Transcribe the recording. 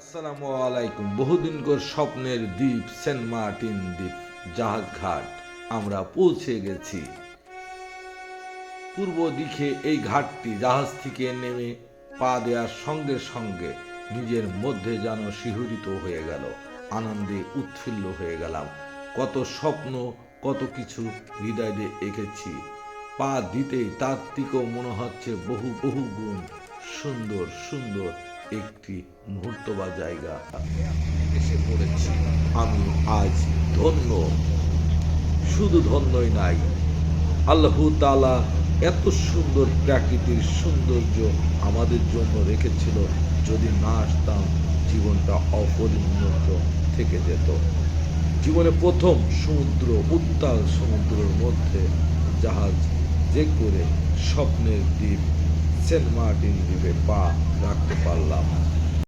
আসসালামু আলাইকুম। বহুদিনকার স্বপ্নের দ্বীপ সেন্ট মার্টিন দ্বীপ জাহাজ ঘাট আমরা পৌঁছে গেছি। পূর্ব দিকে এই ঘাটটি জাহাজ থেকে নেমে পা দেওয়ার সঙ্গে সঙ্গে নিজের মধ্যে যেন শিহরিত হয়ে গেল, আনন্দে উৎফুল্ল হয়ে গেলাম। কত স্বপ্ন, কত কিছু হৃদয়ে এঁকেছি। পা দিতেই তার থেকেও মনে হচ্ছে বহু বহু গুণ সুন্দর সুন্দর একটি মুহূর্ত বা জায়গা এসে পড়েছি। আমি আজ ধন্য, শুধু ধন্যই নাই, আল্লাহ তাআলা এত সুন্দর প্রাকৃতিক সৌন্দর্য আমাদের জন্য রেখেছিল। যদি না আসতাম জীবনটা অপরিণত থেকে যেত। জীবনে প্রথম সমুদ্র, উত্তাল সমুদ্রের মধ্যে জাহাজ যে করে স্বপ্নের দ্বীপ সেন্ট মার্টিন দ্বীপে পা রাখতে পারলাম।